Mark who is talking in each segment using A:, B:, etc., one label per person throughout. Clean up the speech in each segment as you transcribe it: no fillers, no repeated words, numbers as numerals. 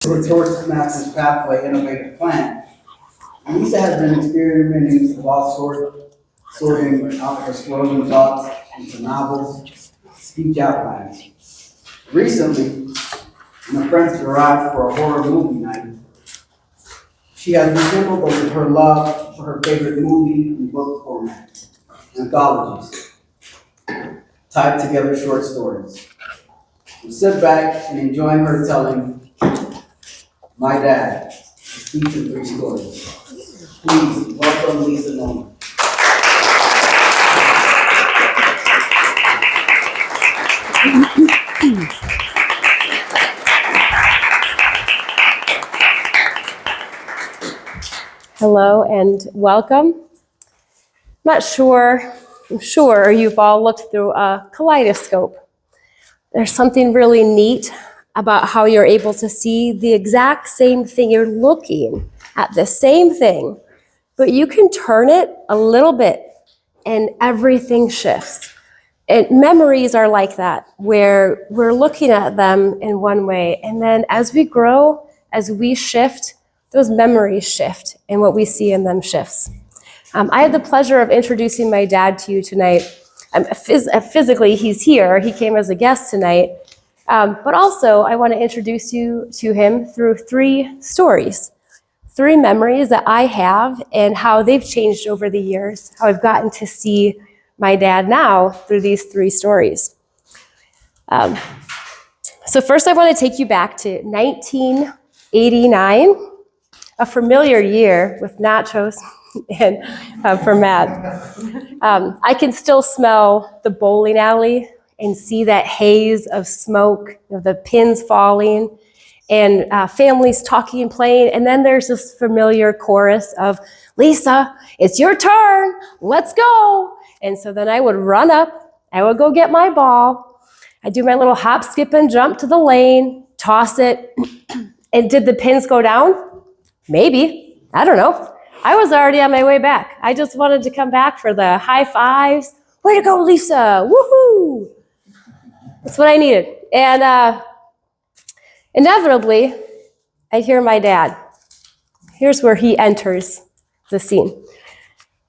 A: to the Toastmasters Pathway Innovative Plan. Lisa has been experimenting while sorting out her swirling thoughts into novels, speech outlines. Recently, in a friend's garage for a horror movie night, she has rekindled her love for her favorite movie and book formats, anthologies, tied together short stories. So sit back and enjoy her telling My Dad, a speech of 3 stories. Please welcome Lisa Nolen.
B: Hello and welcome. I'm sure you've all looked through a kaleidoscope. There's something really neat about how you're able to see the exact same thing. You're looking at the same thing, but you can turn it a little bit and everything shifts. And memories are like that, where we're looking at them in one way, and then as we grow, as we shift, those memories shift, and what we see in them shifts. I have the pleasure of introducing my dad to you tonight. Physically, he's here. He came as a guest tonight. But also, I want to introduce you to him through 3 stories, 3 memories that I have and how they've changed over the years, how I've gotten to see my dad now through these 3 stories. So first, I want to take you back to 1989, a familiar year with nachos and for Matt. I can still smell the bowling alley and see that haze of smoke, the pins falling, and families talking and playing. And then there's this familiar chorus of, Lisa, it's your turn, let's go. And so then I would run up, I would go get my ball, I'd do my little hop, skip, and jump to the lane, toss it. And did the pins go down? Maybe, I don't know. I was already on my way back. I just wanted to come back for the high fives. Way to go, Lisa, woohoo! That's what I needed. And inevitably, I'd hear my dad. Here's where he enters the scene.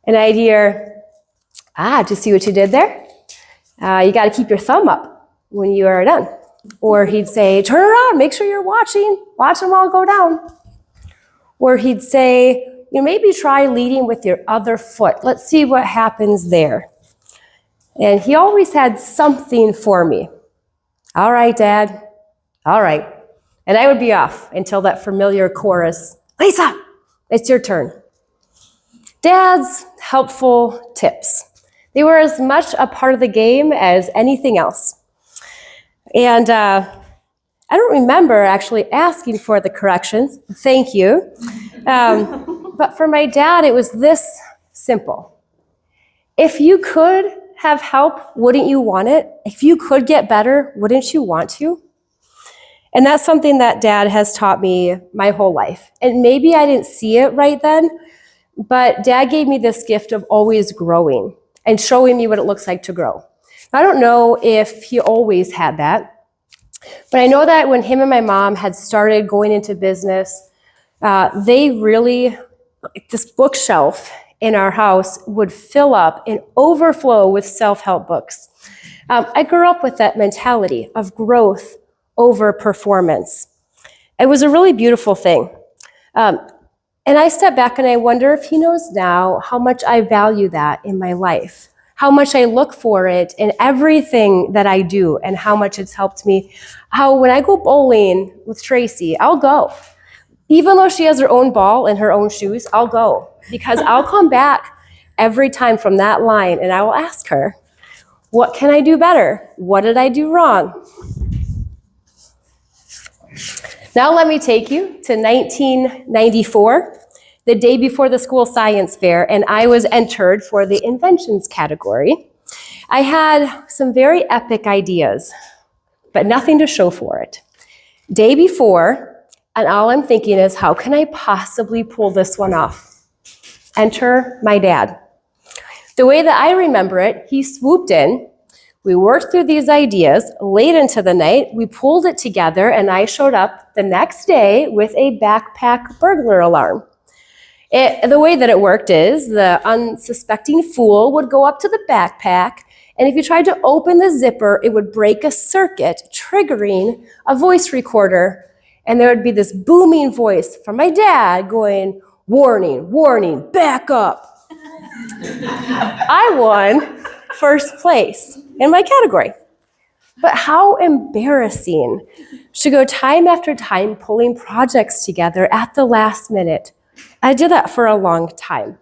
B: And I'd hear, did you see what you did there? You got to keep your thumb up when you are done. Or he'd say, turn around, make sure you're watching. Watch them all go down. Or he'd say, maybe try leading with your other foot. Let's see what happens there. And he always had something for me. All right, Dad. All right. And I would be off until that familiar chorus, Lisa, it's your turn. Dad's helpful tips. They were as much a part of the game as anything else. And I don't remember actually asking for the corrections. Thank you. But for my dad, it was this simple. If you could have help, wouldn't you want it? If you could get better, wouldn't you want to? And that's something that Dad has taught me my whole life. And maybe I didn't see it right then, but Dad gave me this gift of always growing and showing me what it looks like to grow. I don't know if he always had that, but I know that when him and my mom had started going into business, they really, this bookshelf in our house would fill up and overflow with self-help books. I grew up with that mentality of growth over performance. It was a really beautiful thing. And I step back and I wonder if he knows now how much I value that in my life, how much I look for it in everything that I do, and how much it's helped me. How when I go bowling with Tracy, I'll go. Even though she has her own ball and her own shoes, I'll go. Because I'll come back every time from that line and I will ask her, what can I do better? What did I do wrong? Now let me take you to 1994, the day before the school science fair, and I was entered for the inventions category. I had some very epic ideas, but nothing to show for it. Day before, and all I'm thinking is, how can I possibly pull this one off? Enter my dad. The way that I remember it, he swooped in We worked through these ideas late into the night. We pulled it together, and I showed up the next day with a backpack burglar alarm. The way that it worked is the unsuspecting fool would go up to the backpack, and if you tried to open the zipper, it would break a circuit, triggering a voice recorder. And there would be this booming voice from my dad going, "Warning, warning, back up." I won first place in my category. But how embarrassing to go time after time pulling projects together at the last minute. I did that for a long time.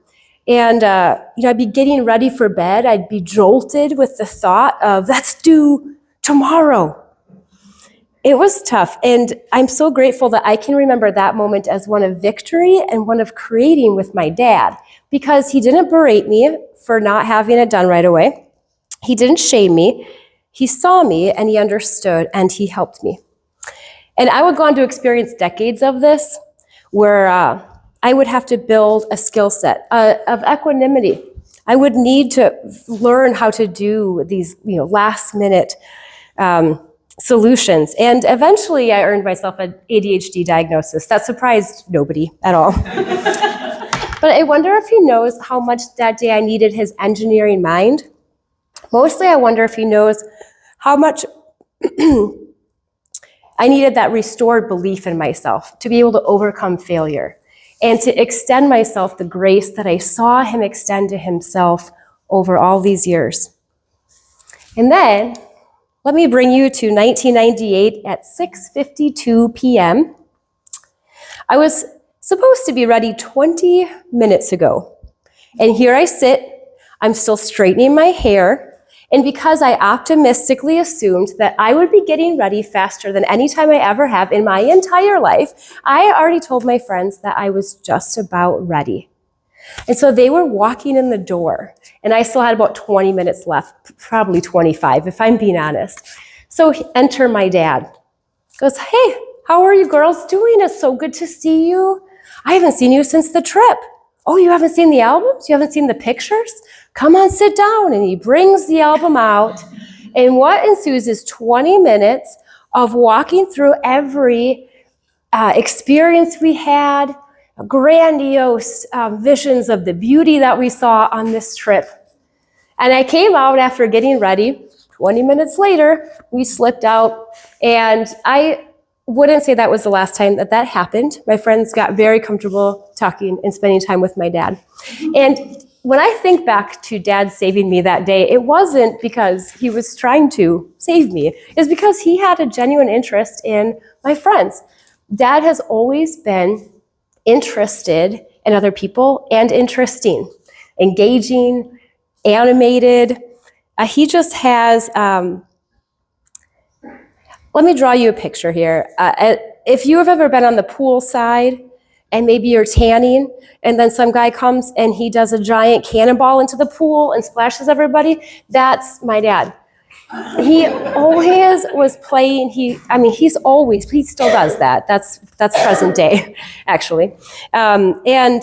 B: And I'd be getting ready for bed. I'd be jolted with the thought of, that's due tomorrow. It was tough. And I'm so grateful that I can remember that moment as one of victory and one of creating with my dad, because he didn't berate me for not having it done right away. He didn't shame me. He saw me and he understood and he helped me. And I would go on to experience decades of this where I would have to build a skill set of equanimity. I would need to learn how to do these last minute solutions. And eventually I earned myself an ADHD diagnosis. That surprised nobody at all. But I wonder if he knows how much that day I needed his engineering mind. Mostly I wonder if he knows how much I needed that restored belief in myself to be able to overcome failure and to extend myself the grace that I saw him extend to himself over all these years. And then, let me bring you to 1998 at 6:52 p.m. I was supposed to be ready 20 minutes ago. And here I sit, I'm still straightening my hair, and because I optimistically assumed that I would be getting ready faster than any time I ever have in my entire life, I already told my friends that I was just about ready. And so they were walking in the door, and I still had about 20 minutes left, probably 25, if I'm being honest. So enter my dad. Goes, "Hey, how are you girls doing? It's so good to see you. I haven't seen you since the trip. Oh, you haven't seen the albums? You haven't seen the pictures? Come on, sit down." And he brings the album out. And what ensues is 20 minutes of walking through every experience we had, grandiose visions of the beauty that we saw on this trip. And I came out after getting ready. 20 minutes later, we slipped out. And I wouldn't say that was the last time that that happened. My friends got very comfortable talking and spending time with my dad. And when I think back to Dad saving me that day, it wasn't because he was trying to save me. It's because he had a genuine interest in my friends. Dad has always been interested in other people and interesting, engaging, animated. He just has, let me draw you a picture here. If you have ever been on the pool side and maybe you're tanning and then some guy comes and he does a giant cannonball into the pool and splashes everybody, that's my dad. He always was playing, he still does that. That's present day, actually. And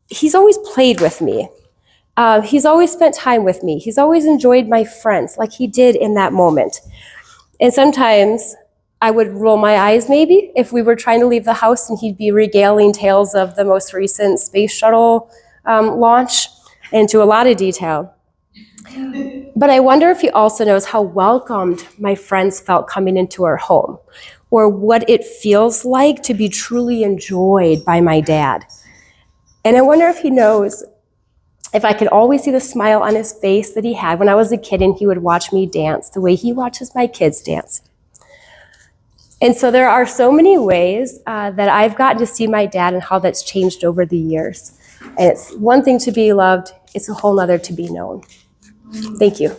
B: he's always played with me. He's always spent time with me. He's always enjoyed my friends like he did in that moment. And sometimes I would roll my eyes maybe if we were trying to leave the house and he'd be regaling tales of the most recent space shuttle launch into a lot of detail. But I wonder if he also knows how welcomed my friends felt coming into our home, or what it feels like to be truly enjoyed by my dad. And I wonder if he knows if I could always see the smile on his face that he had when I was a kid and he would watch me dance the way he watches my kids dance. And so there are so many ways that I've gotten to see my dad and how that's changed over the years. And it's one thing to be loved, it's a whole nother to be known. Thank you.